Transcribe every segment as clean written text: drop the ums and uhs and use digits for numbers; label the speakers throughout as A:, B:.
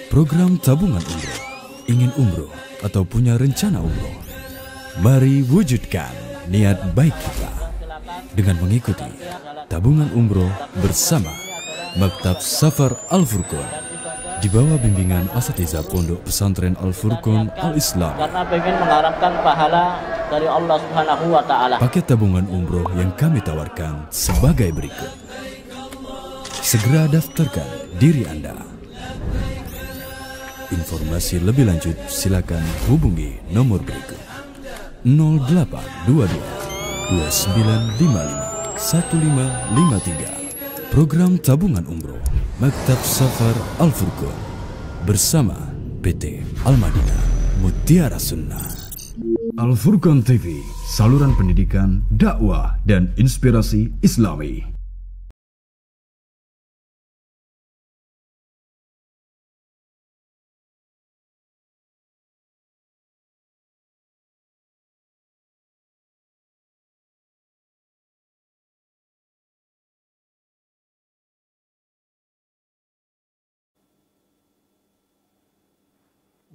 A: Program tabungan umroh. Ingin umroh atau punya rencana umroh? Mari wujudkan niat baik kita dengan mengikuti tabungan umroh bersama Maktab Safar Al-Furqan di bawah bimbingan Asatidzah Pondok Pesantren Al-Furqan Al-Islam.
B: Karena ingin mengharapkan pahala dari Allah Subhanahu wa Ta'ala.
A: Paket tabungan umroh yang kami tawarkan sebagai berikut. Segera daftarkan diri Anda. Informasi lebih lanjut silakan hubungi nomor berikut 0822 2955 1553. Program tabungan umroh Maktab Safar Al-Furqan bersama PT Al-Madinah Mutiara Sunnah. Al-Furqan TV, saluran pendidikan, dakwah, dan inspirasi Islami.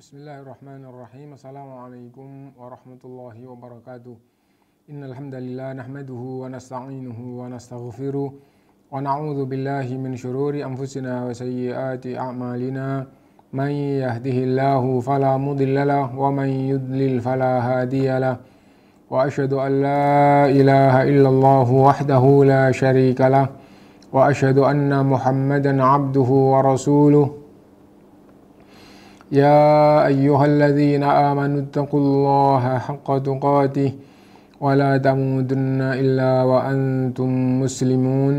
C: Bismillahirrahmanirrahim. Assalamualaikum warahmatullahi wabarakatuh. Innal hamdalillah nahmaduhu wa nasta'inuhu wa nastaghfiruh wa na'udzu billahi min syururi anfusina wa sayyiati a'malina. May yahdihillahu fala mudhillalah wa may yudlil fala hadiyalah. Wa asyhadu an la ilaha illallah wahdahu la syarikalah wa asyhadu anna Muhammadan 'abduhu wa rasuluh. يا أيها الذين آمنوا اتقوا الله حق تقاته ولا تموتن إلا وأنتم مسلمون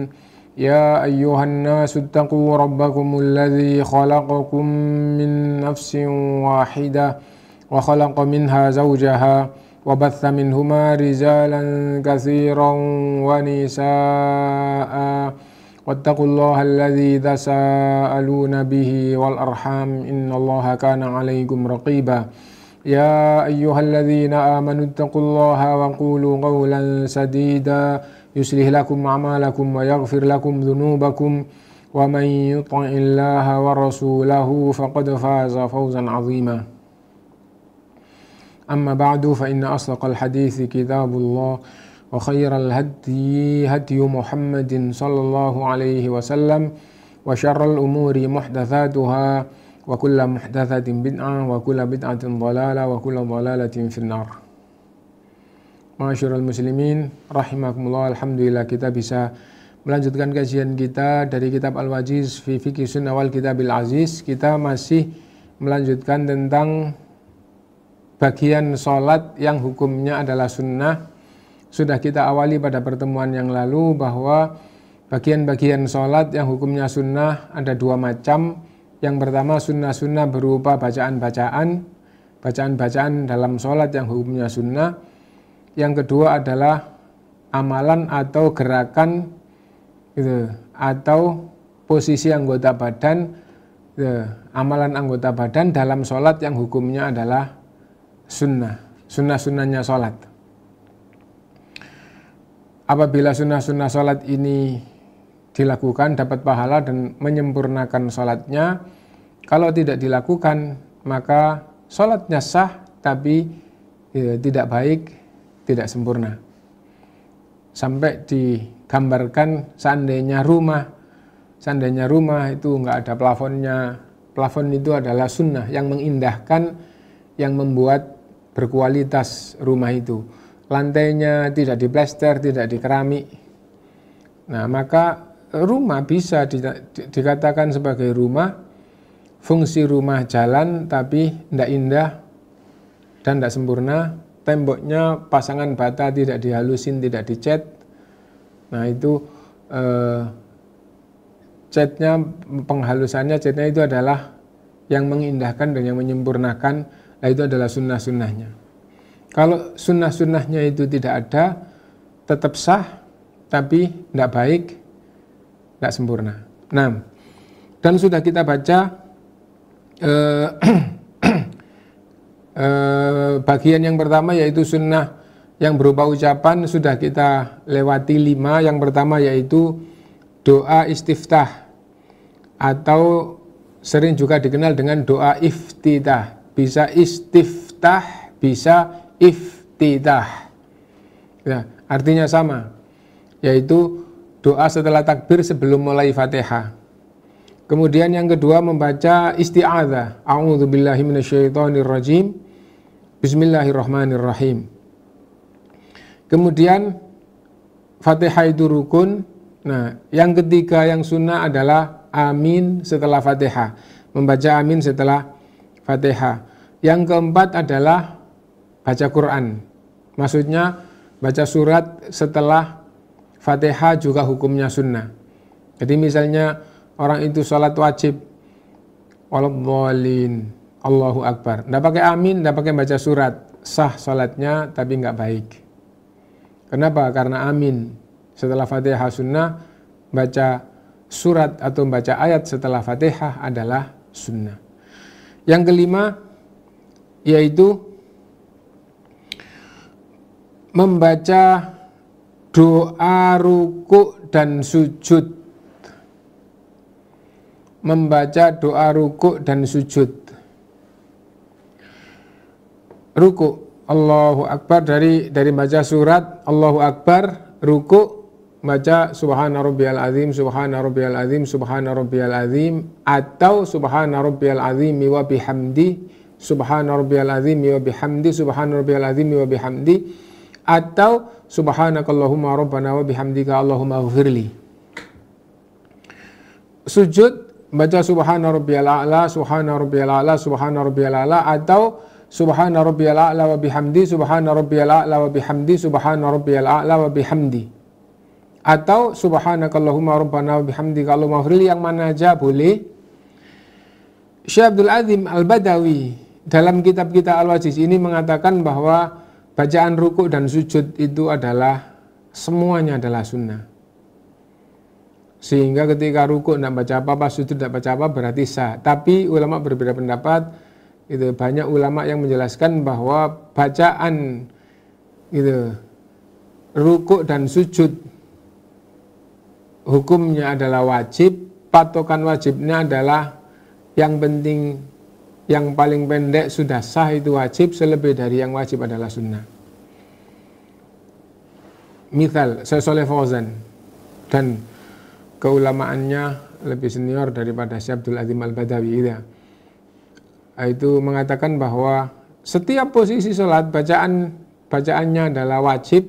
C: يا أيها الناس اتقوا ربكم الذي خلقكم من نفس واحدة وخلق منها زوجها وبث منهما رجالا كثيرا ونساء واتقوا الله الذي تساءلون به والأرحام إن الله كان عليكم رقيبا يا أيها الذين آمنوا اتقوا الله وقولوا قولا سديدا يصلح لكم أعمالكم ويغفر لكم ذنوبكم ومن يطع الله ورسوله فقد فاز فوزا عظيما أما بعد فإن أصدق الحديث كتاب الله وخير الهدي هدي محمد صلى الله عليه وسلم وشر الأمور محدثاتها وكل محدثة بدعة وكل بدعة ضلالة وكل ضلالة في النار. Ma'asyiral muslimin rahimakumullah, alhamdulillah kita bisa melanjutkan kajian kita dari kitab Al-Wajiz fi Fiqhi Sunnah wal Kitabil Aziz. Kita masih melanjutkan tentang bagian sholat yang hukumnya adalah sunnah. Sudah kita awali pada pertemuan yang lalu bahwa bagian-bagian sholat yang hukumnya sunnah ada dua macam. Yang pertama sunnah-sunnah berupa bacaan-bacaan dalam sholat yang hukumnya sunnah. Yang kedua adalah amalan atau gerakan gitu, atau posisi anggota badan gitu, amalan anggota badan dalam sholat yang hukumnya adalah sunnah-sunnahnya sholat. Apabila sunnah-sunnah sholat ini dilakukan dapat pahala dan menyempurnakan sholatnya. Kalau tidak dilakukan maka sholatnya sah tapi tidak baik, tidak sempurna. Sampai digambarkan seandainya rumah itu nggak ada plafonnya. Plafon itu adalah sunnah yang mengindahkan, yang membuat berkualitas rumah itu. Lantainya tidak diplester, tidak dikeramik. Nah, maka rumah bisa dikatakan sebagai rumah. Fungsi rumah jalan tapi tidak indah dan tidak sempurna. Temboknya pasangan bata tidak dihalusin, tidak dicat. Nah, itu catnya, penghalusannya, catnya itu adalah yang mengindahkan dan yang menyempurnakan. Nah, itu adalah sunnah-sunnahnya. Kalau sunnah-sunnahnya itu tidak ada, tetap sah, tapi tidak baik, tidak sempurna. Nah, dan sudah kita baca bagian yang pertama yaitu sunnah yang berupa ucapan, sudah kita lewati 5. Yang pertama yaitu doa istiftah atau sering juga dikenal dengan doa iftitah. Bisa istiftah, bisa iftitah. Ya, artinya sama, yaitu doa setelah takbir sebelum mulai Fatihah. Kemudian yang kedua membaca isti'adzah. A'udzubillahi minasyaitonirrajim. Bismillahirrahmanirrahim. Kemudian Fatihah itu rukun. Nah, yang ketiga yang sunnah adalah amin setelah Fatihah. Membaca amin setelah Fatihah. Yang keempat adalah baca Quran. Maksudnya baca surat setelah Fatihah juga hukumnya sunnah. Jadi misalnya orang itu sholat wajib, waladhdallin, Allahu Akbar, tidak pakai amin, tidak pakai baca surat, sah sholatnya tapi nggak baik. Kenapa? Karena amin setelah Fatihah sunnah, baca surat atau baca ayat setelah Fatihah adalah sunnah. Yang kelima yaitu membaca doa ruku' dan sujud. Membaca doa ruku' dan sujud. Ruku', Allahu Akbar, dari baca surat Allahu Akbar, ruku' baca subhana rabbiyal azim, subhana rabbiyal azim, subhana rabbiyal azim, atau subhana rabbiyal azim wa bihamdi, subhana rabbiyal azim wa bihamdi, subhana rabbiyal azim wa bihamdi, atau subhanakallahumma rabbana wa bihamdika Allahumma ighfirli. Sujud baca subhana rabbiyal a'la, subhana rabbiyal a'la, subhana rabbiyal a'la, atau subhana rabbiyal a'la wa bihamdi, subhana rabbiyal a'la wa bihamdi, subhana rabbiyal a'la wa bihamdi, atau subhanakallahumma rabbana wa bihamdika Allahumma ighfirli. Yang mana aja boleh. Syekh Abdul Azim Al-Badawi dalam kitab kita Al-Wajiz ini mengatakan bahwa bacaan rukuk dan sujud itu adalah semuanya adalah sunnah. Sehingga ketika rukuk tidak baca apa-apa, sujud tidak baca apa, berarti sah. Tapi ulama berbeda pendapat. Itu banyak ulama yang menjelaskan bahwa bacaan itu rukuk dan sujud hukumnya adalah wajib. Patokan wajibnya adalah yang penting, yang paling pendek sudah sah itu wajib, selebih dari yang wajib adalah sunnah. Misal Syekh Shalih Fauzan, dan keulamaannya lebih senior daripada Syekh Abdul Azim Al-Badawi ya. Itu mengatakan bahwa setiap posisi sholat bacaannya adalah wajib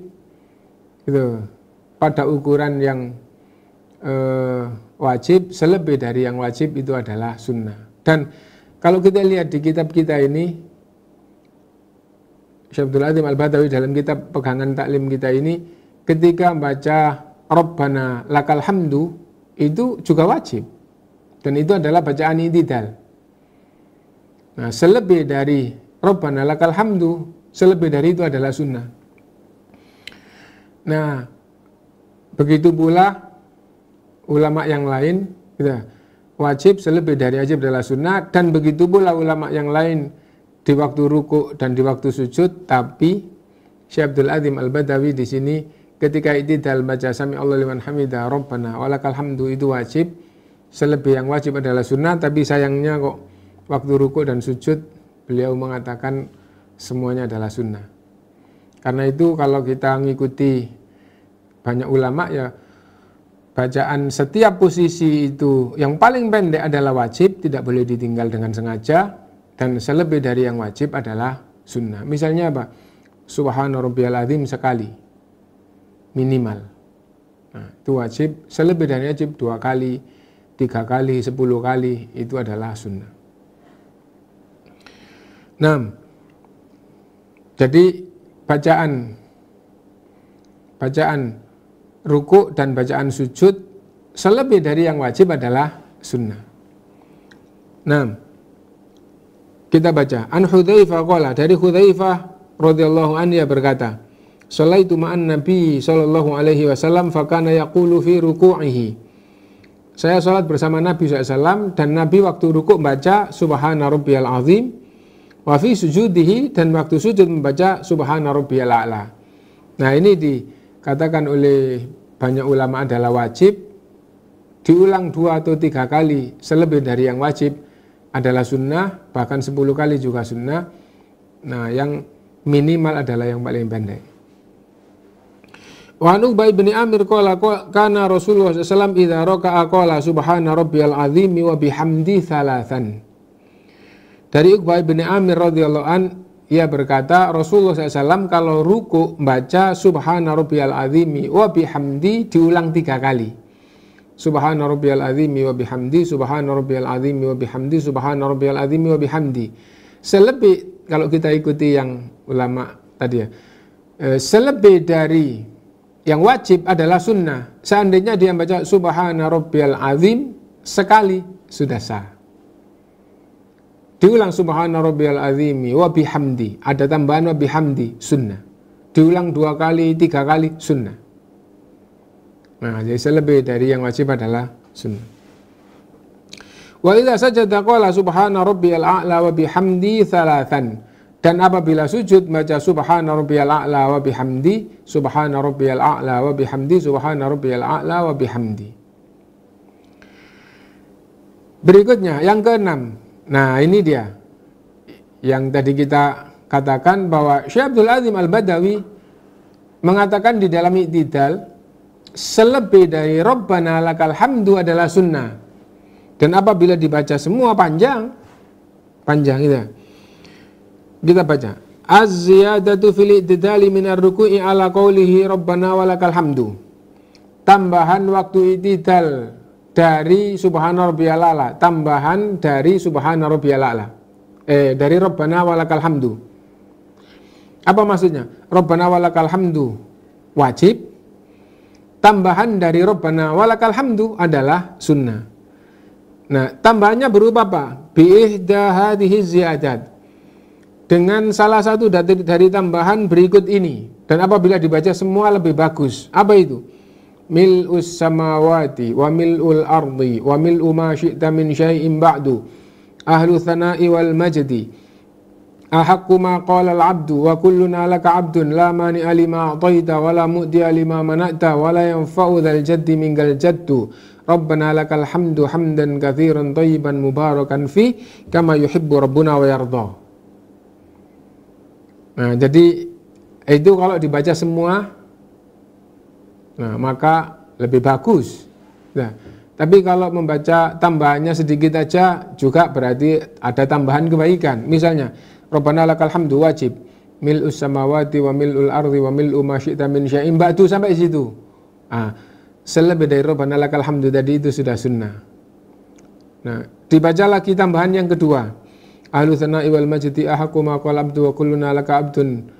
C: gitu, pada ukuran yang wajib, selebih dari yang wajib itu adalah sunnah. Dan kalau kita lihat di kitab kita ini, Syekh Abdul Azim Al-Badawi dalam kitab pegangan taklim kita ini, ketika baca Rabbana lakal hamdu itu juga wajib, dan itu adalah bacaan i'tidal. Nah, selebih dari Rabbana lakal hamdu, selebih dari itu adalah sunnah. Nah, begitu pula ulama yang lain gitu, wajib, selebih dari wajib adalah sunnah. Dan begitu pula ulama yang lain di waktu ruku' dan di waktu sujud. Tapi Syekh Abdul Azim Al-Badawi di sini ketika i'tidal baca sami Allahu liman hamidah Rabbana walakal hamdu itu wajib, selebih yang wajib adalah sunnah. Tapi sayangnya kok waktu ruku' dan sujud beliau mengatakan semuanya adalah sunnah. Karena itu kalau kita mengikuti banyak ulama ya, bacaan setiap posisi itu yang paling pendek adalah wajib, tidak boleh ditinggal dengan sengaja, dan selebih dari yang wajib adalah sunnah. Misalnya apa? Subhana rabbiyal azim sekali minimal. Nah, itu wajib. Selebih dari wajib 2 kali, 3 kali, 10 kali itu adalah sunnah. Nah, jadi bacaan ruku' dan bacaan sujud selebih dari yang wajib adalah sunnah. Nah, kita baca an Hudzaifah qala, dari Hudzaifah radhiyallahu anhu dia berkata, "Shalaitu ma'an Nabi sallallahu alaihi wasallam fa kana yaqulu fi ruku'ihi." Saya salat bersama Nabi SAW dan Nabi waktu rukuk baca subhana rabbiyal azim, wa fi sujudihi, dan waktu sujud membaca subhana rabbiyal a'la. Nah, ini dikatakan oleh banyak ulama adalah wajib, diulang 2 atau 3 kali selebih dari yang wajib adalah sunnah, bahkan 10 kali juga sunnah. Nah, yang minimal adalah yang paling pendek. Wa an Uqbah bin Amir qala kana Rasulullah sallallahu alaihi wasallam idza raka'a qala subhana rabbiyal azim wa bihamdi thalathan. Dari Uqbah bin Amir radhiyallahu an, ia berkata Rasulullah SAW kalau ruku baca subhana rabbiyal azimi wa bihamdi diulang 3 kali. Subhana rabbiyal azimi wa bihamdi, subhana rabbiyal azimi wa bihamdi, subhana rabbiyal azimi wa bihamdi. Selebih, kalau kita ikuti yang ulama tadi ya, selebih dari yang wajib adalah sunnah. Seandainya dia baca subhana rabbiyal azim sekali sudah sah. Diulang subhana rabbiyal azimi wa bihamdi, ada tambahan wa bihamdi, sunnah. Diulang 2 kali, 3 kali, sunnah. Nah, jadi selebih dari yang wajib adalah sunnah. Wa idza sajada qala subhana rabbiyal a'la wa bihamdi thalathan. Dan apabila sujud baca subhana rabbiyal a'la wa bihamdi, subhana rabbiyal a'la wa bihamdi, subhana rabbiyal a'la wa bihamdi. Berikutnya yang ke-6. Nah, ini dia yang tadi kita katakan bahwa Syekh Abdul Azim Al-Badawi mengatakan di dalam Iktidal selebih dari Rabbana lakal hamdu adalah sunnah. Dan apabila dibaca semua panjang gitu. Kita baca az-ziyadatu fil i'tidali minar ruku'i ala qawlihi Rabbana walakal hamdu. Tambahan waktu i'tidal dari subhana rabbiyal a'la, tambahan dari subhana rabbiyal a'la. Dari Rabbana walakal hamdu. Apa maksudnya? Rabbana walakal hamdu wajib. Tambahan dari Rabbana walakal hamdu adalah sunnah. Nah, tambahannya berupa apa? Bi'ihda hadhihi ziyadat. Dengan salah satu dari tambahan berikut ini. Dan apabila dibaca semua lebih bagus. Apa itu? Mil'us samawati wa mil'ul ardi wa mil'u ma syi'ta min syai'in ba'du ahlu thana'i wal majdi ahaqqu ma qala al-'abdu wa kulluna laka 'abdun la mani'a lima a'taita wa la mu'di'a lima mana'ta wa la yanfa'u dzal jaddi mingal jaddu Rabbana lakal hamdu hamdan katsiran thayyiban mubarakan fi kama yuhibbu rabbuna wa yarda. Nah, jadi itu kalau dibaca semua, nah, maka lebih bagus. Nah, tapi kalau membaca tambahannya sedikit aja juga berarti ada tambahan kebaikan. Misalnya, Rabbana lakal hamdu wajib, mil'us samawati wa mil'ul ardi wa mil'u ma syi'ta min syai'in ba'du sampai situ. Nah, selebih dari Rabbana lakal hamdu tadi itu sudah sunnah. Nah, dibaca lagi tambahan yang kedua. Ahlu thana'i wal majdi ahaqqu ma qala abdu wa kulluna laka abdun.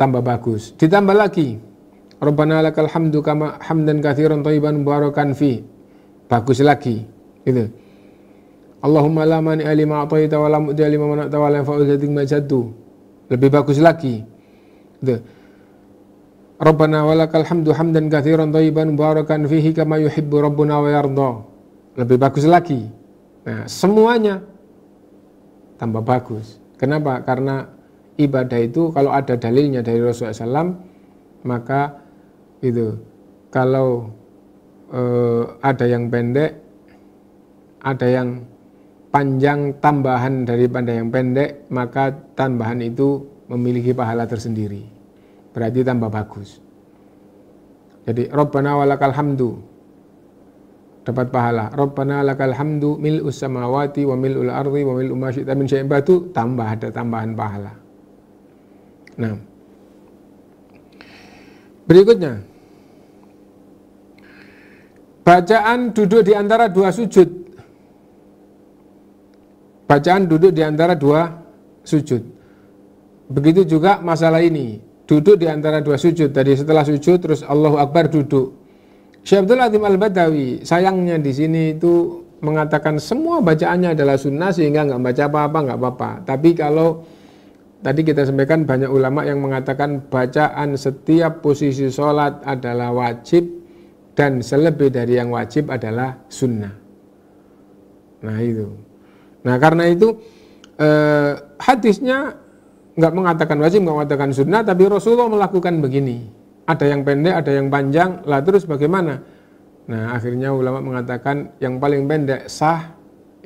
C: Tambah bagus. Ditambah lagi. Rabbana lakal hamdu kama hamdan katsiran thayyiban mubarakan fi. Bagus lagi. Gitu. Allahumma la mani'a lima a'taita wa la mu'ti'a lima mana'ta wa la yanfa'u dzal jaddu. Lebih bagus lagi. Gitu. Rabbana walakal hamdu hamdan katsiran thayyiban mubarakan fihi kama yuhibbu rabbuna wa yarda. Lebih bagus lagi. Nah, semuanya tambah bagus. Kenapa? Karena ibadah itu kalau ada dalilnya dari Rasulullah SAW, maka itu kalau ada yang pendek, ada yang panjang tambahan daripada yang pendek, maka tambahan itu memiliki pahala tersendiri. Berarti tambah bagus. Jadi Rabbana walakal hamdu dapat pahala. Rabbana lakal hamdu mil'us samawati wa mil'ul ardi wa mil'u ma syi'ta min syai'in ba'du, tambah ada tambahan pahala. Nah, berikutnya bacaan duduk di antara 2 sujud. Bacaan duduk di antara 2 sujud. Begitu juga masalah ini, duduk di antara 2 sujud. Tadi setelah sujud terus Allahu Akbar duduk. Syekh Abdul Azim Al-Badawi sayangnya di sini itu mengatakan semua bacaannya adalah sunnah sehingga nggak baca apa-apa nggak apa-apa. Tapi kalau tadi kita sampaikan banyak ulama yang mengatakan bacaan setiap posisi sholat adalah wajib dan selebih dari yang wajib adalah sunnah. Nah itu. Nah karena itu hadisnya nggak mengatakan wajib, nggak mengatakan sunnah, tapi Rasulullah melakukan begini. Ada yang pendek, ada yang panjang, lah terus bagaimana? Nah akhirnya ulama mengatakan yang paling pendek sah,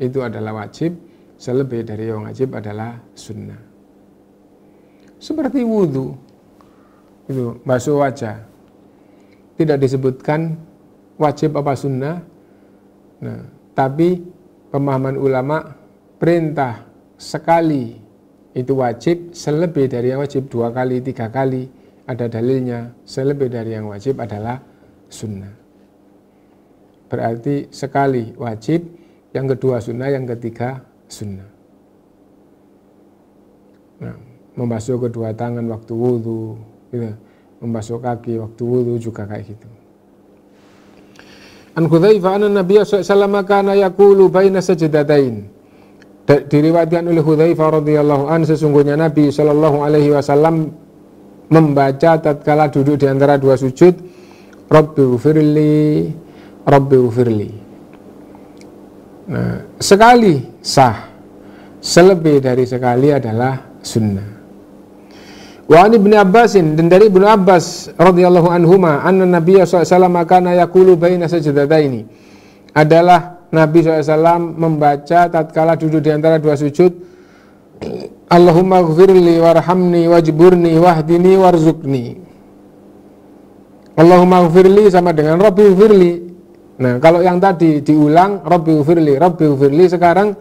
C: itu adalah wajib, selebih dari yang wajib adalah sunnah. Seperti wudhu, itu basuh wajah, tidak disebutkan wajib apa sunnah. Nah, tapi pemahaman ulama, perintah sekali itu wajib, selebih dari yang wajib 2 kali, 3 kali ada dalilnya, selebih dari yang wajib adalah sunnah. Berarti sekali wajib, yang kedua sunnah, yang ketiga sunnah. Nah, membasuh kedua tangan waktu wudhu, gitu. Membasuh kaki waktu wudhu juga kayak gitu. An Hudzaifah anna Nabiy sallallahu alaihi wasallam kana yaqulu baina sajdatain. Diriwayatkan oleh Hudzaifah radhiyallahu an, sesungguhnya Nabi sallallahu alaihi wasallam membaca tatkala duduk di antara 2 sujud, Rabbighfirli, Rabbighfirli. Nah, sekali sah, selebih dari sekali adalah sunnah. Wa an Ibnu Abbasin, dan dari Ibnu Abbas radhiyallahu anhuma, anna Nabiy sallallahu alaihi wasallam kana yaqulu baina sajdataini, adalah Nabi SAW membaca tatkala duduk di antara 2 sujud, Allahumma gfirli warhamni wajburni wahdini warzuqni. Allahumma gfirli sama dengan Rabbi gfirli. Nah, kalau yang tadi diulang Rabbi gfirli, Rabbi gfirli, sekarang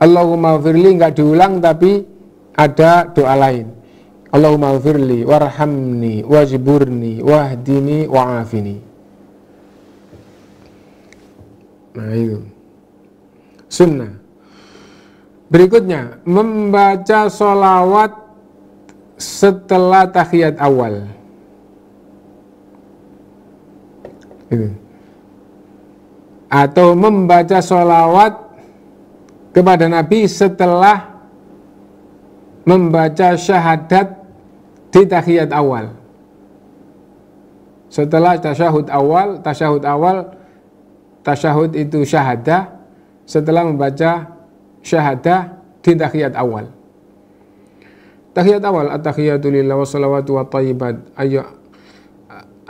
C: Allahumma gfirli enggak diulang tapi ada doa lain. Allahumma gfirli warhamni wajburni wahdini wa'afini. Nah, itu sunnah. Berikutnya, membaca sholawat setelah tahiyat awal. Itu. Atau membaca sholawat kepada Nabi setelah membaca syahadat di tahiyat awal. Setelah tasyahud awal, tasyahud itu syahadah, setelah membaca syahadah di tahiyat awal. Tahiyat awal, at-tahiyatu lillah wa salawatu wa tayyibat.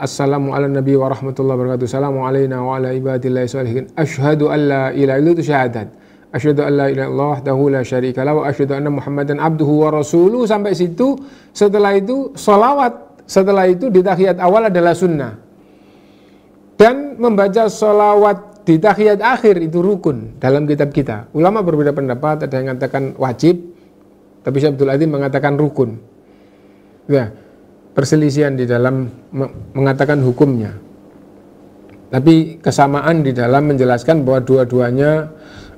C: Assalamu ala nabi wa rahmatullahi wa barakatuh. Assalamu alayna wa ala ibadillahi salihin. Asyhadu an la ilaha illallah, itu syahadat. Asyhadu an la ilaha illallah wahdahu la syarika lahu wa asyhadu anna Muhammadan abduhu wa rasuluh. Sampai situ. Setelah itu sholawat. Setelah itu di tahiyat awal adalah sunnah. Dan membaca sholawat di tahiyat akhir itu rukun dalam kitab kita. Ulama berbeda pendapat, ada yang mengatakan wajib, tapi Syekh Abdul Aziz mengatakan rukun. Ya, perselisihan di dalam mengatakan hukumnya. Tapi kesamaan di dalam menjelaskan bahwa dua-duanya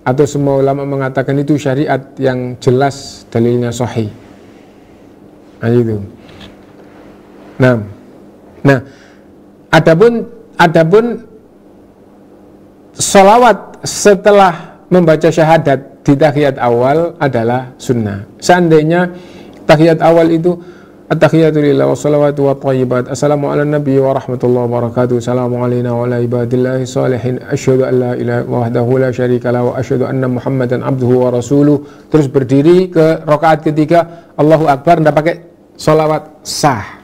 C: atau semua ulama mengatakan itu syariat yang jelas dalilnya sahih. Nah, itu. Nah, adapun sholawat setelah membaca syahadat di tahiyat awal adalah sunnah. Seandainya tahiyat awal itu at-tahiyatu lillah wa salawatu wa tayyibat. Assalamu ala nabi wa rahmatullahi wa barakatuh. Assalamu alayna wa ala ibadillahi salihin. Asyhadu an la ilaha illallah wahdahu la syarika lahu wa asyhadu anna Muhammadan abduhu wa rasuluh. Terus berdiri ke rakaat ketiga, Allahu Akbar, tidak pakai sholawat, sah.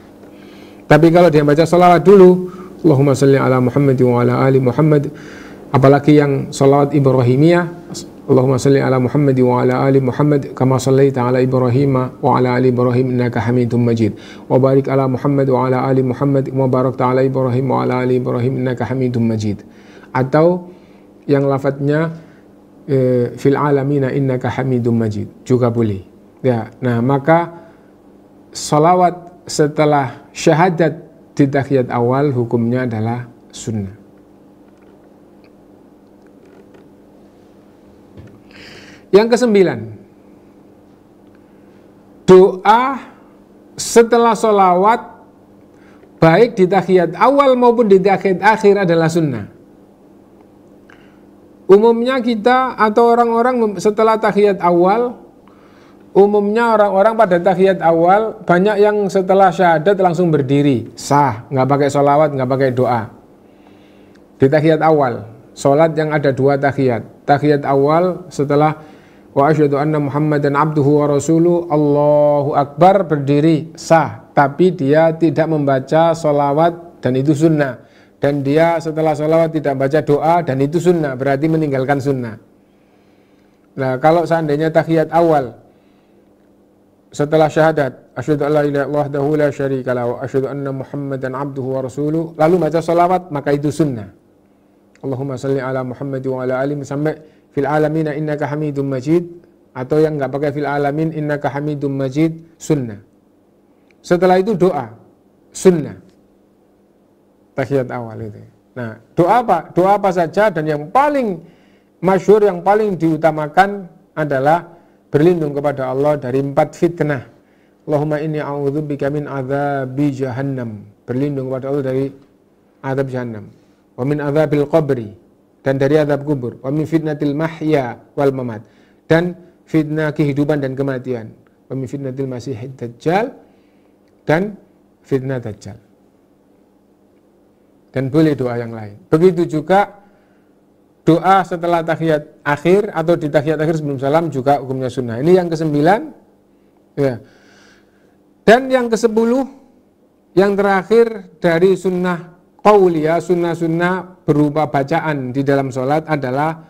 C: Tapi kalau dia baca sholawat dulu, Allahumma salli ala Muhammad wa ala ali Muhammad, apalagi yang sholawat Ibrahimiyah, Allahumma salli ala Muhammad wa ala ali Muhammad kama sallaita ala Ibrahim wa ala ali Ibrahim innaka Hamidum Majid, wa barik ala Muhammad wa ala ali Muhammad wa barakta ala Ibrahim wa ala ali Ibrahim innaka Hamidum Majid. Atau yang lafadznya fil alamina innaka Hamidum Majid juga boleh. Ya, nah maka sholawat setelah syahadat di tahiyat awal hukumnya adalah sunnah. Yang ke-9, doa setelah sholawat baik di tahiyat awal maupun di tahiyat akhir adalah sunnah. Umumnya kita atau orang-orang setelah tahiyat awal, umumnya orang-orang pada tahiyat awal banyak yang setelah syahadat langsung berdiri, sah, nggak pakai sholawat, nggak pakai doa. Di tahiyat awal, sholat yang ada 2 tahiyat. Tahiyat awal setelah wa asyhadu anna Muhammadan abduhu wa rasuluh, Allahu Akbar, berdiri, sah. Tapi dia tidak membaca sholawat dan itu sunnah. Dan dia setelah sholawat tidak baca doa dan itu sunnah, berarti meninggalkan sunnah. Nah, kalau seandainya tahiyat awal setelah syahadat, asyhadu an la ilaha illallah wahdahu la syarika lahu wa asyhadu anna Muhammadan abduhu wa rasuluh, lalu baca sholawat, maka itu sunnah. Allahumma salli ala Muhammad wa ala ali sampai fil alamin innaka hamidum majid, atau yang enggak pakai fil alamin innaka hamidum majid, sunnah. Setelah itu doa, sunnah. Tahiyat awal itu. Nah, doa apa? Doa apa saja, dan yang paling masyhur, yang paling diutamakan adalah berlindung kepada Allah dari 4 fitnah. Allahumma inni a'udzubika min adzabi jahannam. Berlindung kepada Allah dari azab jahannam. Wa min adzabil qabri, dan dari azab kubur. Wa min fitnatil mahya wal mamat, dan fitnah kehidupan dan kematian. Wa min fitnatil masihid dajjal, dan fitnah dajjal. Dan boleh doa yang lain. Begitu juga doa setelah tahiyat akhir atau di tahiyat akhir sebelum salam juga hukumnya sunnah. Ini yang ke-9. Ya. Dan yang ke-10, yang terakhir dari sunnah qauliyah, sunnah-sunnah berupa bacaan di dalam sholat adalah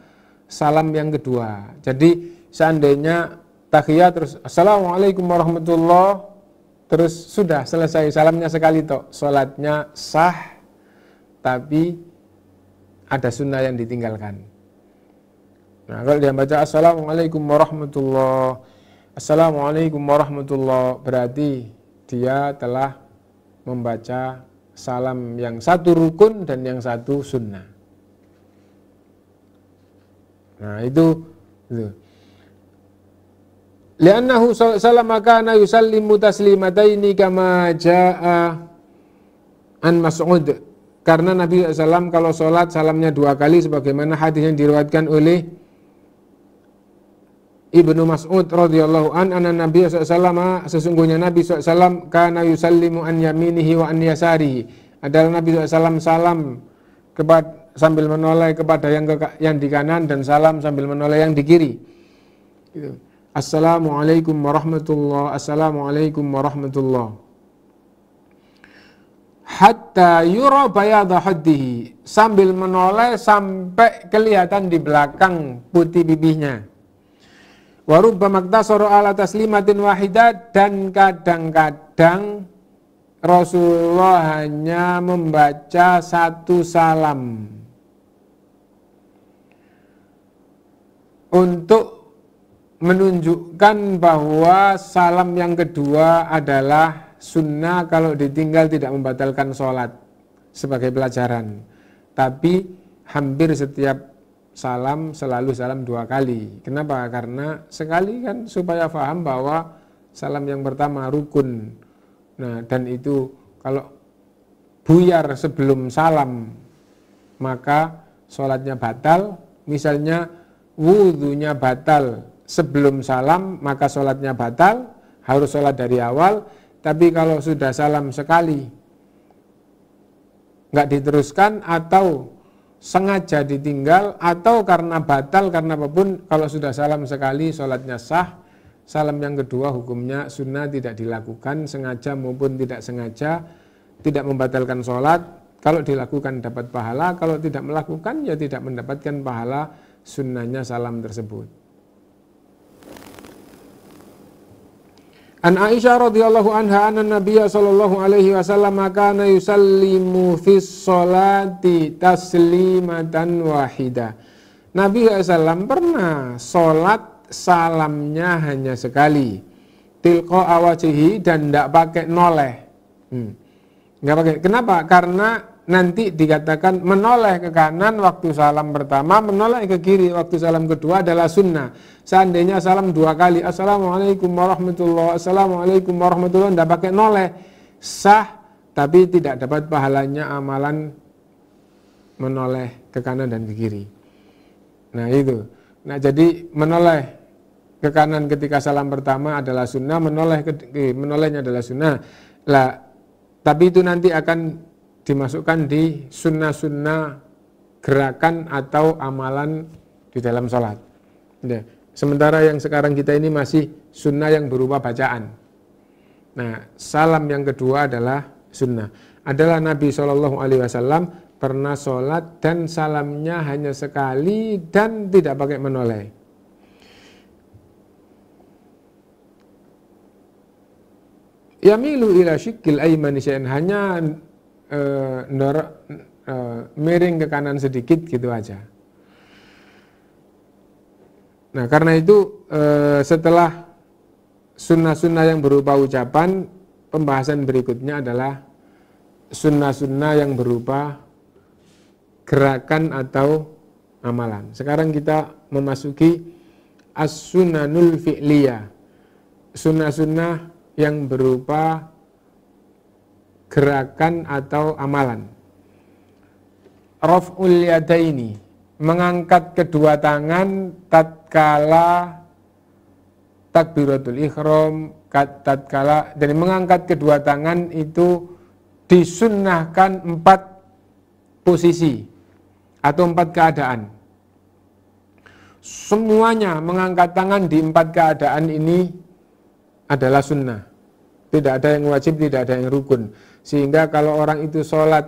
C: salam yang kedua. Jadi seandainya tahiyat terus assalamualaikum warahmatullahi, terus sudah selesai salamnya sekali tok, sholatnya sah, tapi ada sunnah yang ditinggalkan. Nah, kalau dia baca assalamualaikum warahmatullahi, assalamualaikum warahmatullahi, berarti dia telah membaca salam yang satu rukun dan yang satu sunnah. Nah, itu. Li'annahu salama kana yusallimu taslimataini kama jaa an Mas'ud. Karena Nabi SAW kalau sholat salamnya 2 kali, sebagaimana hadis yang diriwayatkan oleh Ibnu Mas'ud radhiyallahu anna Nabi SAW, sesungguhnya Nabi SAW kana yusallimu an yaminihi wa an yasarihi, adalah Nabi SAW salam sambil menoleh kepada yang di kanan, dan salam sambil menoleh yang di kiri. Assalamualaikum warahmatullahi, assalamualaikum warahmatullahi, hatta yura bayadha haddihi, sambil menoleh sampai kelihatan di belakang putih bibihnya. Wa rubbama iktasara ala taslimatin wahidah, dan kadang-kadang Rasulullah hanya membaca 1 salam untuk menunjukkan bahwa salam yang kedua adalah sunnah, kalau ditinggal tidak membatalkan sholat, sebagai pelajaran. Tapi hampir setiap salam selalu salam 2 kali. Kenapa? Karena sekali kan supaya paham bahwa salam yang pertama rukun. Nah, dan itu kalau buyar sebelum salam maka sholatnya batal. Misalnya wudhunya batal sebelum salam, maka sholatnya batal, harus sholat dari awal. Tapi kalau sudah salam sekali nggak diteruskan, atau sengaja ditinggal, atau karena batal, karena apapun, kalau sudah salam sekali sholatnya sah. Salam yang kedua hukumnya sunnah, tidak dilakukan sengaja maupun tidak sengaja, tidak membatalkan sholat. Kalau dilakukan dapat pahala, kalau tidak melakukan ya tidak mendapatkan pahala sunnahnya salam tersebut. An Aisyah radhiyallahu anha anna Nabiyya sallallahu alaihi wasallam kana yusallimu fis sholati taslimatan wahida. Nabi SAW pernah sholat salamnya hanya sekali. Tilqa awajhi, dan tidak pakai noleh. Enggak pakai. Kenapa? Karena nanti dikatakan menoleh ke kanan waktu salam pertama, menoleh ke kiri waktu salam kedua adalah sunnah. Seandainya salam 2 kali, assalamualaikum warahmatullahi, assalamualaikum warahmatullahi, tidak pakai noleh, sah, tapi tidak dapat pahalanya amalan menoleh ke kanan dan ke kiri. Nah itu. Nah jadi menoleh ke kanan ketika salam pertama adalah sunnah, menolehnya adalah sunnah. Lah, tapi itu nanti akan dimasukkan di sunnah-sunnah gerakan atau amalan di dalam sholat. Ya. Sementara yang sekarang kita ini masih sunnah yang berupa bacaan. Nah, salam yang kedua adalah sunnah. Adalah Nabi SAW pernah sholat dan salamnya hanya sekali dan tidak pakai menoleh. Yamilu ila syikil aimani syai'an, hanya miring ke kanan sedikit gitu aja. Nah, karena itu setelah sunnah-sunnah yang berupa ucapan, pembahasan berikutnya adalah sunnah-sunnah yang berupa gerakan atau amalan. Sekarang kita memasuki as-sunanul fi'liyah, sunnah-sunnah yang berupa gerakan atau amalan. Raf'ul yadaini, mengangkat kedua tangan tatkala takbiratul ihram, tatkala, jadi mengangkat kedua tangan itu disunnahkan 4 posisi atau 4 keadaan. Semuanya mengangkat tangan di 4 keadaan ini adalah sunnah. Tidak ada yang wajib, tidak ada yang rukun. Sehingga kalau orang itu sholat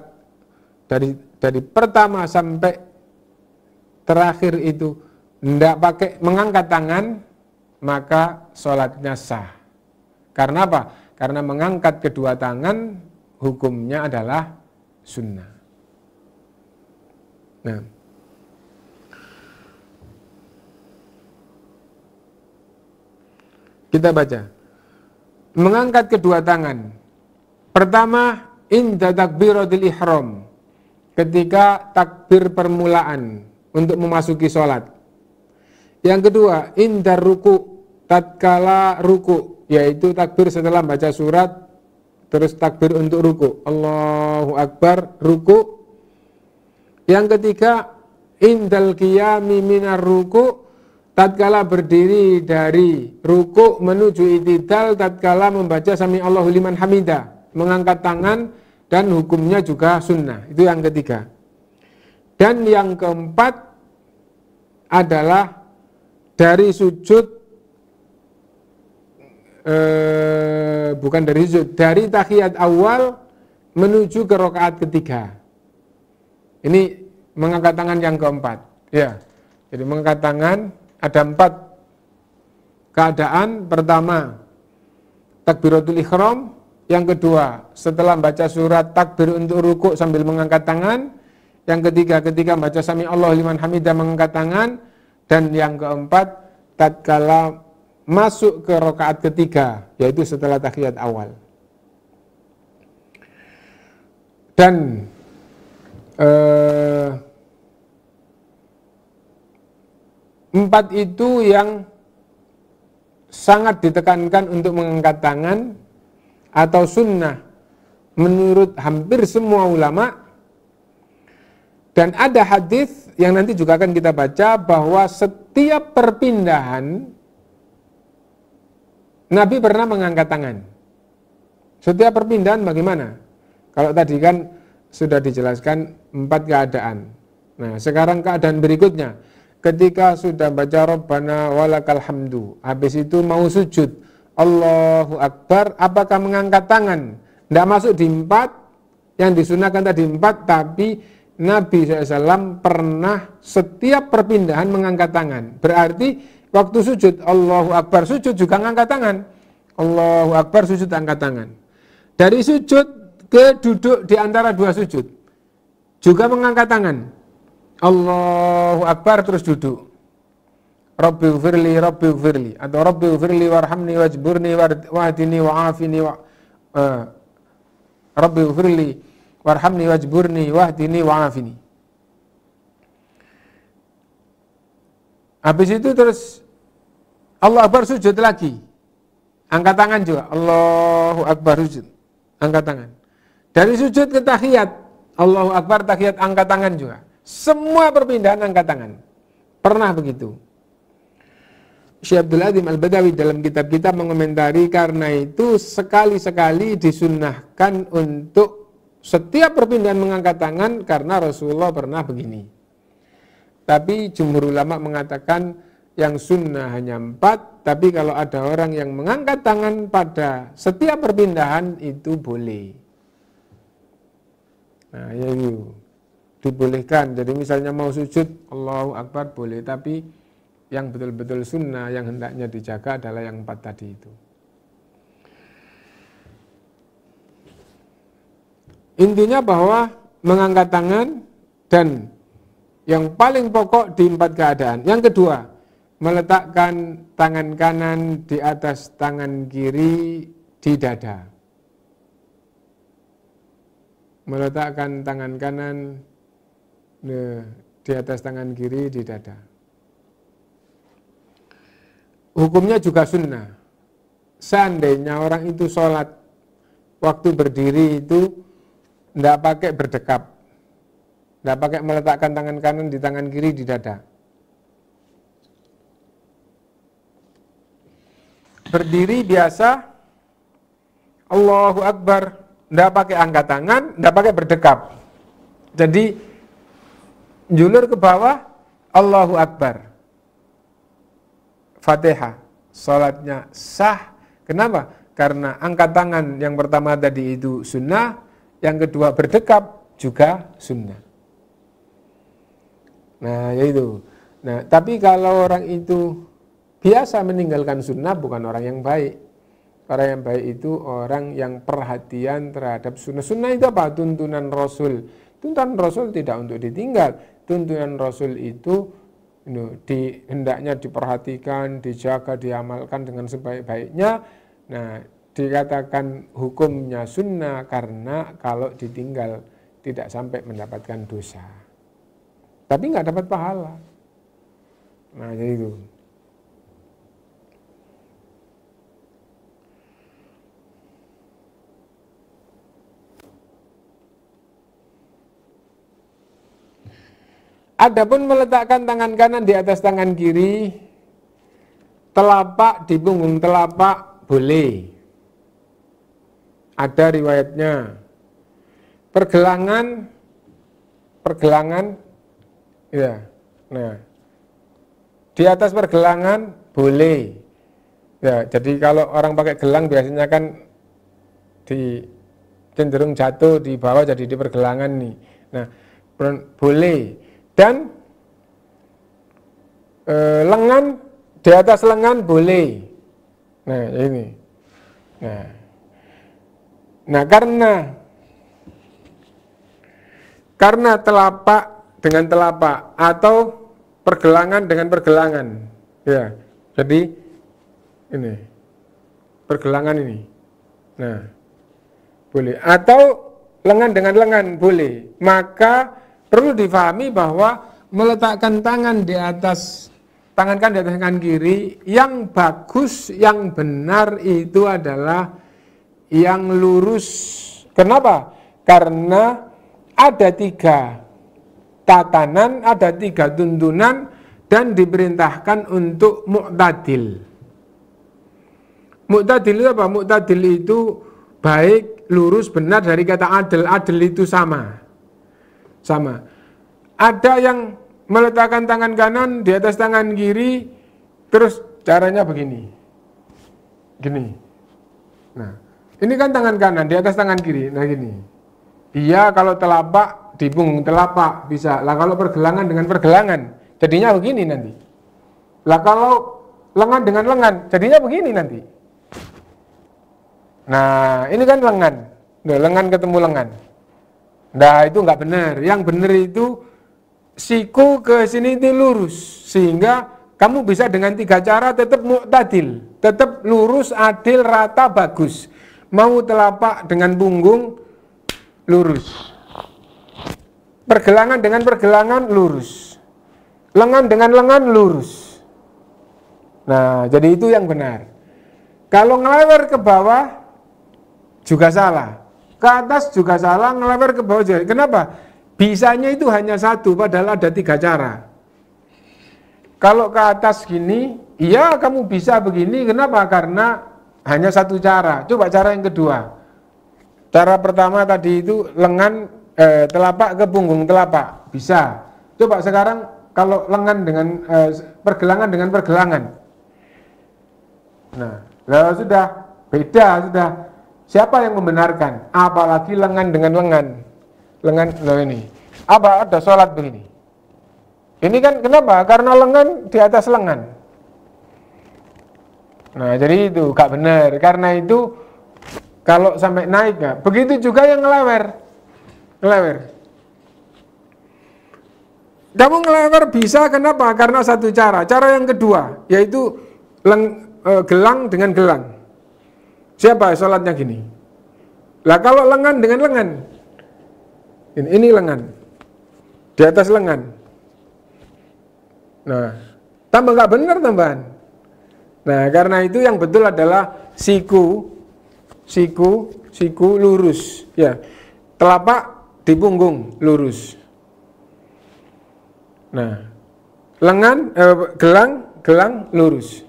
C: dari pertama sampai terakhir itu tidak pakai mengangkat tangan, maka sholatnya sah. Karena apa? Karena mengangkat kedua tangan hukumnya adalah sunnah. Nah, kita baca. Mengangkat kedua tangan. Pertama, inda takbiratul ihram, ketika takbir permulaan untuk memasuki sholat. Yang kedua, inda ruku, tatkala ruku, yaitu takbir setelah baca surat, terus takbir untuk ruku. Allahu Akbar, ruku. Yang ketiga, indal qiyami minar ruku, tatkala berdiri dari ruku menuju i'tidal, tatkala membaca sami Allahu liman hamidah, mengangkat tangan, dan hukumnya juga sunnah. Itu yang ketiga. Dan yang keempat adalah dari sujud, bukan dari sujud, dari tahiyat awal menuju ke rakaat ketiga. Ini mengangkat tangan yang keempat. Ya, jadi mengangkat tangan ada 4 keadaan. Pertama, takbiratul ihram. Yang kedua, setelah baca surat takbir untuk ruku sambil mengangkat tangan. Yang ketiga, ketika baca sami Allah liman hamidah mengangkat tangan. Dan yang keempat, tatkala masuk ke rakaat ketiga, yaitu setelah tahiyat awal. Dan 4 itu yang sangat ditekankan untuk mengangkat tangan atau sunnah menurut hampir semua ulama. Dan ada hadis yang nanti juga akan kita baca bahwa setiap perpindahan Nabi pernah mengangkat tangan. Setiap perpindahan bagaimana? Kalau tadi kan sudah dijelaskan 4 keadaan. Nah, sekarang keadaan berikutnya. Ketika sudah baca Rabbana walakal hamdu, habis itu mau sujud, Allahu Akbar, apakah mengangkat tangan? Tidak masuk di 4, yang disunahkan tadi 4, tapi Nabi SAW pernah setiap perpindahan mengangkat tangan. Berarti waktu sujud, Allahu Akbar, sujud juga mengangkat tangan. Allahu Akbar, sujud, angkat tangan. Dari sujud ke duduk di antara 2 sujud, juga mengangkat tangan. Allahu Akbar, terus duduk. Rabbighfirli, Rabbighfirli, atau Rabbighfirli warhamni wajburni wahdini wa'afini Rabbighfirli warhamni wajburni wahdini wa'afini. Habis itu terus Allah Akbar, sujud lagi, angkat tangan juga. Allahu Akbar, sujud, angkat tangan. Dari sujud ke tahiyat, Allahu Akbar, tahiyat, angkat tangan juga. Semua perpindahan angkat tangan. Pernah begitu. Syekh Abdul Azim Al-Badawi dalam kitab-kitab mengomentari, karena itu sekali-sekali disunnahkan untuk setiap perpindahan mengangkat tangan, karena Rasulullah pernah begini. Tapi jumhur ulama mengatakan yang sunnah hanya 4, tapi kalau ada orang yang mengangkat tangan pada setiap perpindahan itu boleh. Nah, ya itu dibolehkan. Jadi misalnya mau sujud, Allahu Akbar, boleh, tapi yang betul-betul sunnah yang hendaknya dijaga adalah yang 4 tadi itu. Intinya bahwa mengangkat tangan dan yang paling pokok di 4 keadaan. Yang kedua, meletakkan tangan kanan di atas tangan kiri di dada. Meletakkan tangan kanan di atas tangan kiri di dada. Hukumnya juga sunnah. Seandainya orang itu sholat waktu berdiri itu tidak pakai berdekap, tidak pakai meletakkan tangan kanan di tangan kiri di dada. Berdiri biasa, Allahu Akbar, tidak pakai angkat tangan, tidak pakai berdekap. Jadi julur ke bawah, Allahu Akbar, Fatihah, sholatnya sah. Kenapa? Karena angkat tangan yang pertama tadi itu sunnah, yang kedua berdekap juga sunnah. Nah, yaitu. Nah, tapi kalau orang itu biasa meninggalkan sunnah, bukan orang yang baik. Orang yang baik itu orang yang perhatian terhadap sunnah. Sunnah itu apa? Tuntunan Rasul. Tuntunan Rasul tidak untuk ditinggal. Tuntunan Rasul itu hendaknya diperhatikan, dijaga, diamalkan dengan sebaik-baiknya. Nah, dikatakan hukumnya sunnah karena kalau ditinggal tidak sampai mendapatkan dosa. Tapi nggak dapat pahala. Nah, jadi itu. Adapun meletakkan tangan kanan di atas tangan kiri, telapak di punggung telapak boleh. Ada riwayatnya. Pergelangan, ya. Nah, di atas pergelangan boleh. Ya, jadi kalau orang pakai gelang biasanya kan di cenderung jatuh di bawah, jadi di pergelangan nih. Nah, boleh. Dan lengan, di atas lengan boleh. Nah, ini. Nah, karena telapak dengan telapak atau pergelangan dengan pergelangan, ya. Jadi ini pergelangan ini. Nah, boleh. Atau lengan dengan lengan boleh. Maka perlu difahami bahwa meletakkan tangan di atas tangan kanan di atas tangan kiri, yang bagus, yang benar itu adalah yang lurus. Kenapa? Karena ada 3 tatanan, ada 3 tuntunan, dan diperintahkan untuk mu'tadil. Mu'tadil itu apa? Mu'tadil itu baik, lurus, benar, dari kata adil. Adil itu sama. Ada yang meletakkan tangan kanan di atas tangan kiri, terus caranya begini. Gini. Nah, ini kan tangan kanan di atas tangan kiri. Nah, gini. Iya, kalau telapak di punggung telapak bisa. Lah kalau pergelangan dengan pergelangan, jadinya begini nanti. Lah kalau lengan dengan lengan, jadinya begini nanti. Nah, ini kan lengan. Nah, lengan ketemu lengan. Nah, itu nggak benar. Yang benar itu siku ke sini itu lurus, sehingga kamu bisa dengan 3 cara tetap mu'tadil, tetap lurus, adil, rata, bagus. Mau telapak dengan punggung lurus, pergelangan dengan pergelangan lurus, lengan dengan lengan lurus. Nah, jadi itu yang benar. Kalau ngelewer ke bawah juga salah, ke atas juga salah, ngelewer ke bawah juga. Kenapa? Bisanya itu hanya 1, padahal ada 3 cara. Kalau ke atas gini, iya kamu bisa begini. Kenapa? Karena hanya 1 cara. Coba cara yang kedua. Cara pertama tadi itu lengan telapak ke punggung telapak, bisa. Coba sekarang kalau lengan dengan pergelangan dengan pergelangan. Nah, sudah beda sudah. Siapa yang membenarkan? Apalagi lengan dengan lengan. Lengan loh ini. Apa ada sholat begini? Ini kan kenapa? Karena lengan di atas lengan. Nah, jadi itu gak benar. Karena itu kalau sampai naik, ya. Begitu juga yang ngelewer. Ngelewer. Kamu ngelewer bisa, kenapa? Karena satu cara. Cara yang kedua, yaitu gelang dengan gelang. Siapa sholatnya gini? Lah kalau lengan dengan lengan. Ini lengan. Di atas lengan. Nah, tambah nggak benar tambahan. Nah, karena itu yang betul adalah siku lurus. Ya, telapak di punggung lurus. Nah, lengan, gelang lurus.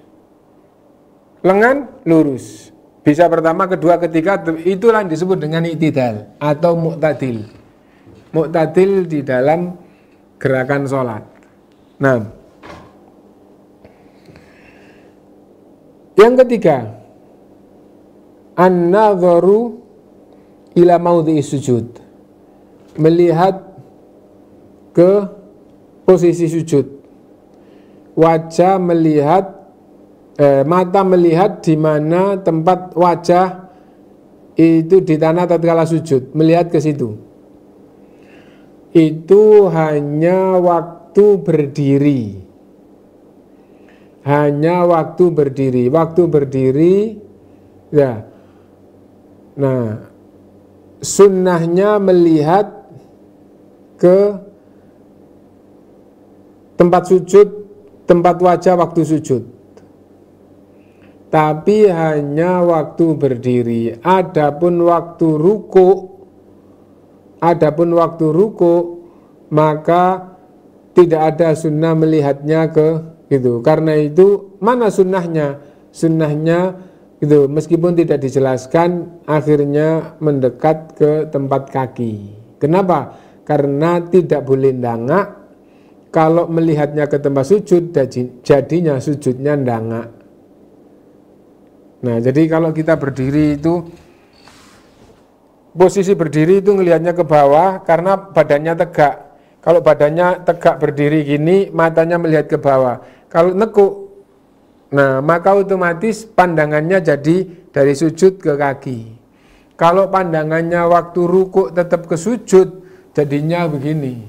C: Lengan lurus. Bisa pertama, kedua, ketiga, itulah yang disebut dengan i'tidal atau mu'tadil. Mu'tadil di dalam gerakan sholat. Nah, yang ketiga, an-nadharu ila maudhi'i sujud. Melihat ke posisi sujud. Wajah melihat, mata melihat di mana tempat wajah itu di tanah tatkala sujud, melihat ke situ. Itu hanya waktu berdiri. Hanya waktu berdiri. Waktu berdiri, ya. Nah, sunnahnya melihat ke tempat sujud, tempat wajah waktu sujud. Tapi hanya waktu berdiri. Adapun waktu ruku, maka tidak ada sunnah melihatnya ke gitu. Karena itu mana sunnahnya? Sunnahnya itu meskipun tidak dijelaskan, akhirnya mendekat ke tempat kaki. Kenapa? Karena tidak boleh ndangak. Kalau melihatnya ke tempat sujud, jadinya sujudnya ndangak. Nah, jadi kalau kita berdiri itu, posisi berdiri itu ngelihatnya ke bawah karena badannya tegak. Kalau badannya tegak berdiri gini, matanya melihat ke bawah. Kalau nekuk, nah maka otomatis pandangannya jadi dari sujud ke kaki. Kalau pandangannya waktu rukuk tetap ke sujud, jadinya begini.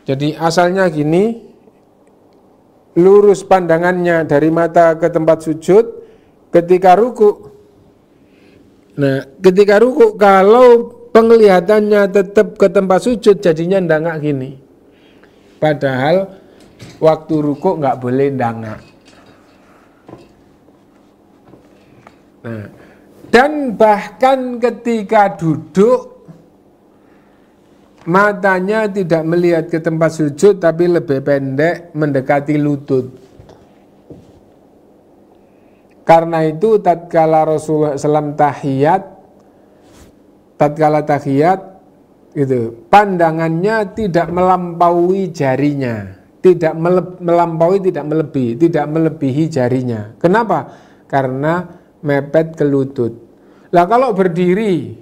C: Jadi asalnya gini, lurus pandangannya dari mata ke tempat sujud ketika rukuk. Nah, ketika rukuk kalau penglihatannya tetap ke tempat sujud, jadinya ndangak gini. Padahal waktu rukuk nggak boleh ndangak. Nah, dan bahkan ketika duduk, matanya tidak melihat ke tempat sujud, tapi lebih pendek mendekati lutut. Karena itu tatkala Rasulullah SAW tatkala tahiyat itu pandangannya tidak melampaui jarinya, tidak melebihi jarinya. Kenapa? Karena mepet ke lutut. Lah kalau berdiri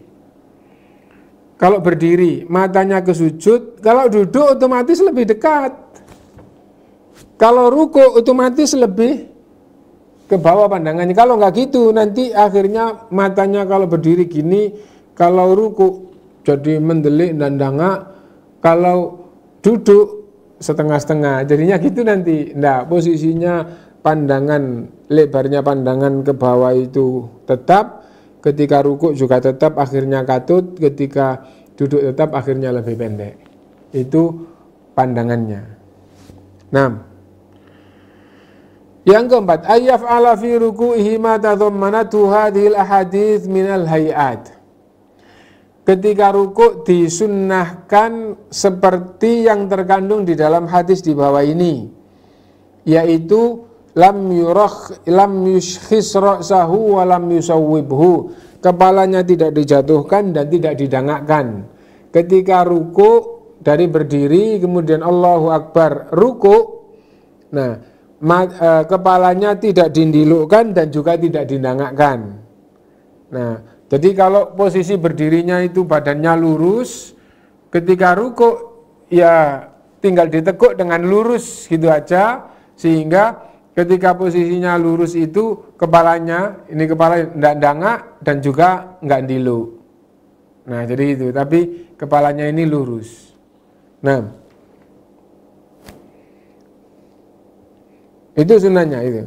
C: matanya ke sujud, kalau duduk otomatis lebih dekat. Kalau ruku otomatis lebih ke bawah pandangannya. Kalau nggak gitu nanti akhirnya matanya kalau berdiri gini, kalau ruku jadi mendelik dan dangak, kalau duduk setengah-setengah. Jadinya gitu nanti. Nah, posisinya pandangan, lebarnya pandangan ke bawah itu tetap, ketika rukuk juga tetap, akhirnya katut, ketika duduk tetap, akhirnya lebih pendek. Itu pandangannya. Nah, yang keempat, ayyaf'ala fi ruku'ihi ma tadhammanatu hadhil ahadits minal hayat. Ketika rukuk disunnahkan seperti yang terkandung di dalam hadis di bawah ini, yaitu lam yushkhis ra'sahu wa lam yusawwibhu. Kepalanya tidak dijatuhkan dan tidak didangakkan. Ketika ruku dari berdiri kemudian Allahu Akbar ruku, nah kepalanya tidak dindilukkan dan juga tidak didangakkan. Nah, jadi kalau posisi berdirinya itu badannya lurus, ketika ruku ya tinggal ditekuk dengan lurus gitu aja, sehingga ketika posisinya lurus itu kepalanya, ini kepala tidak dangak dan juga enggak diluk. Nah, jadi itu, tapi kepalanya ini lurus. Nah, itu sunnahnya itu.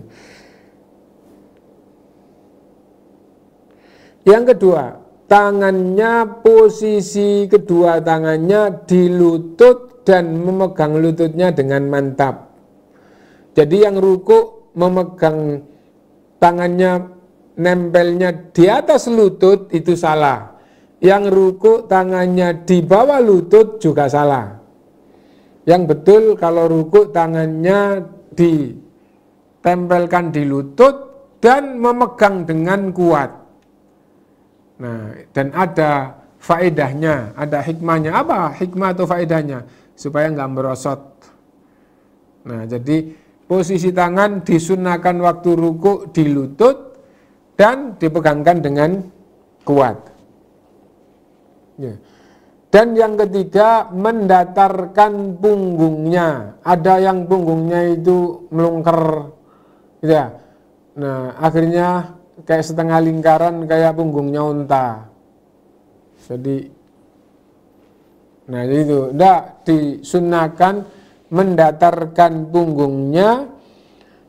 C: Yang kedua, tangannya, posisi kedua tangannya di lutut dan memegang lututnya dengan mantap. Jadi yang ruku memegang tangannya, nempelnya di atas lutut itu salah. Yang ruku tangannya di bawah lutut juga salah. Yang betul kalau ruku tangannya ditempelkan di lutut dan memegang dengan kuat. Nah, dan ada faedahnya, ada hikmahnya. Apa hikmah atau faedahnya? Supaya nggak merosot. Nah, jadi posisi tangan disunahkan waktu ruku di lutut dan dipegangkan dengan kuat. Ya. Dan yang ketiga, mendatarkan punggungnya. Ada yang punggungnya itu melungker, gitu ya. Nah, akhirnya kayak setengah lingkaran kayak punggungnya unta. Jadi, nah itu enggak disunahkan mendatarkan punggungnya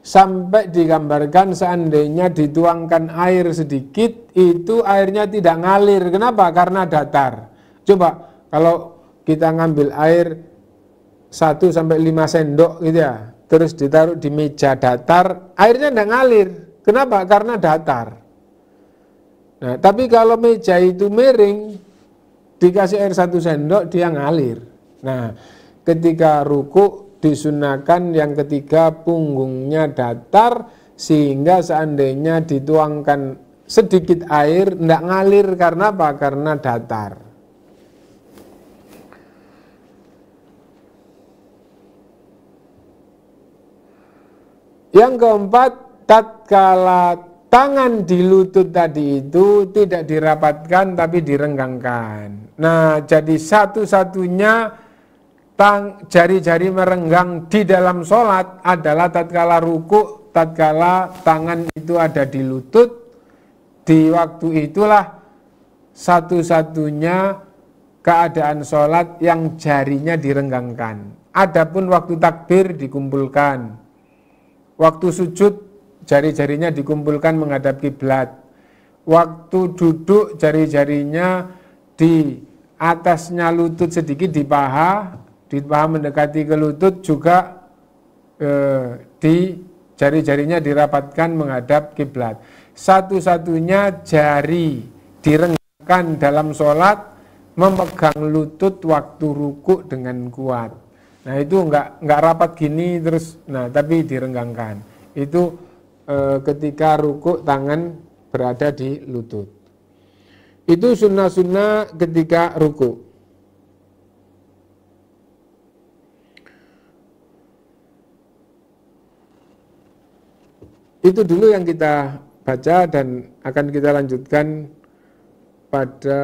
C: sampai digambarkan seandainya dituangkan air sedikit itu airnya tidak ngalir. Kenapa? Karena datar. Coba kalau kita ngambil air 1 sampai 5 sendok gitu ya, terus ditaruh di meja datar, airnya tidak ngalir. Kenapa? Karena datar. Nah, tapi kalau meja itu miring, dikasih air 1 sendok, dia ngalir. Nah, ketika ruku disunahkan yang ketiga punggungnya datar, sehingga seandainya dituangkan sedikit air, tidak ngalir. Karena apa? Karena datar. Yang keempat, tatkala tangan di lutut tadi itu tidak dirapatkan tapi direnggangkan. Nah, jadi satu-satunya jari-jari merenggang di dalam sholat adalah tatkala ruku, tatkala tangan itu ada di lutut. Di waktu itulah satu-satunya keadaan sholat yang jarinya direnggangkan. Adapun waktu takbir dikumpulkan. Waktu sujud jari-jarinya dikumpulkan menghadap kiblat. Waktu duduk jari-jarinya di atasnya lutut sedikit di paha mendekati ke lutut juga di jari-jarinya dirapatkan menghadap kiblat. Satu-satunya jari direnggangkan dalam sholat memegang lutut waktu ruku dengan kuat. Nah, itu enggak rapat gini terus, nah tapi direnggangkan. Itu ketika ruku tangan berada di lutut. Itu sunnah-sunnah ketika ruku. Itu dulu yang kita baca dan akan kita lanjutkan pada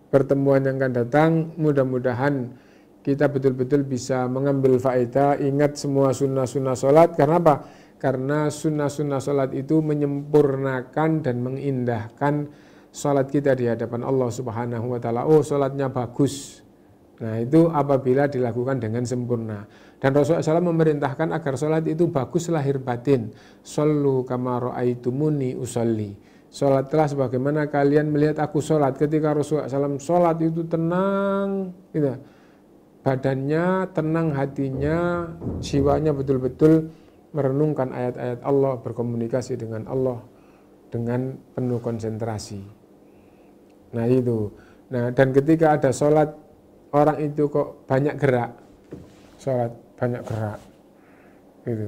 C: pertemuan yang akan datang. Mudah-mudahan kita betul-betul bisa mengambil faedah, ingat semua sunnah-sunnah sholat. Karena apa? Karena sunnah-sunnah sholat itu menyempurnakan dan mengindahkan sholat kita di hadapan Allah Subhanahu wa Ta'ala. Oh, sholatnya bagus. Nah, itu apabila dilakukan dengan sempurna. Dan Rasulullah SAW memerintahkan agar sholat itu bagus lahir batin. Shollu kama ra'aitumuni usolli. Sholatlah sebagaimana kalian melihat aku sholat. Ketika Rasulullah SAW sholat itu tenang, gitu. Badannya tenang, hatinya, jiwanya betul-betul merenungkan ayat-ayat Allah, berkomunikasi dengan Allah dengan penuh konsentrasi. Nah itu. Nah, dan ketika ada sholat, orang itu kok banyak gerak, sholat banyak gerak, gitu.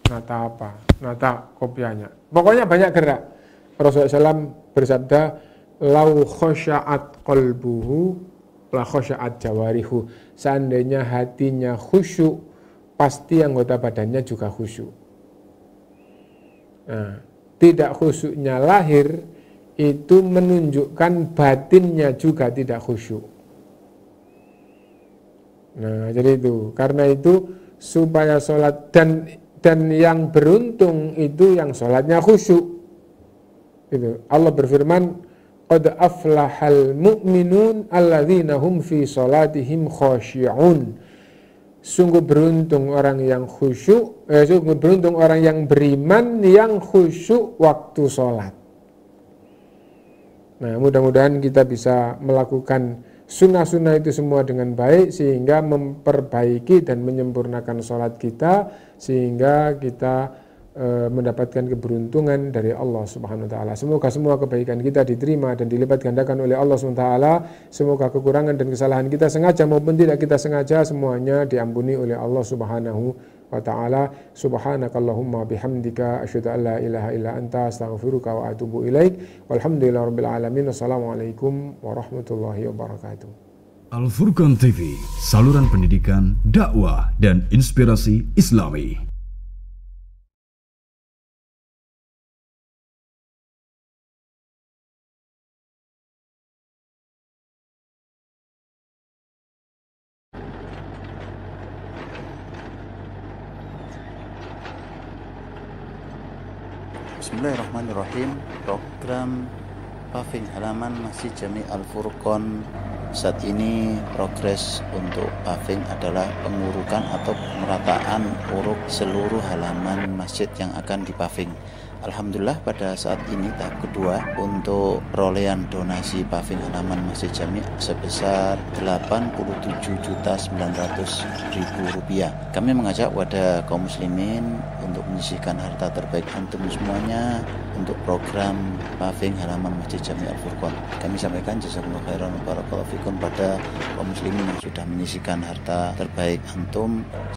C: Nata apa? Nata kopiahnya. Pokoknya banyak gerak. Rasulullah SAW bersabda, lau khosya'at qalbuhu la khosya'at jawarihu. Seandainya hatinya khusyuk, pasti anggota badannya juga khusyuk. Nah, tidak khusyuknya lahir itu menunjukkan batinnya juga tidak khusyuk. Nah, jadi itu. Karena itu supaya sholat dan yang beruntung itu yang sholatnya khusyuk. Itu. Allah berfirman, qad aflahal mu'minun alladzina hum fi salatihim khashi'un. Sungguh beruntung orang yang khusyuk, sungguh beruntung orang yang beriman yang khusyuk waktu sholat. Nah, mudah-mudahan kita bisa melakukan sunnah-sunnah itu semua dengan baik sehingga memperbaiki dan menyempurnakan sholat kita sehingga kita mendapatkan keberuntungan dari Allah Subhanahu wa taala. Semoga semua kebaikan kita diterima dan dilipat gandakan oleh Allah Subhanahu wa taala. Semoga kekurangan dan kesalahan kita sengaja maupun tidak kita sengaja semuanya diampuni oleh Allah Subhanahu wa taala. Subhanakallahumma bihamdika asyhadu an la ilaha illa anta astaghfiruka wa atubu ilaik. Walhamdulillahirabbil alamin. Wassalamualaikum warahmatullahi wabarakatuh.
A: Al-Furqan TV, saluran pendidikan, dakwah dan inspirasi Islami.
D: Bismillahirrahmanirrahim. Program paving halaman Masjid Jami Al-Furqan saat ini progres untuk paving adalah pengurukan atau pemerataan uruk seluruh halaman masjid yang akan dipaving. Alhamdulillah pada saat ini tahap kedua untuk perolehan donasi paving halaman Masjid Jami sebesar Rp87.900.000. Kami mengajak wadah kaum muslimin untuk menyisihkan harta terbaik antum semuanya untuk program paving halaman Masjid Jami Al-Furqan. Kami sampaikan jazakumullah khairan wa barakallahu fikum pada kaum muslimin yang sudah menyisihkan harta terbaik antum.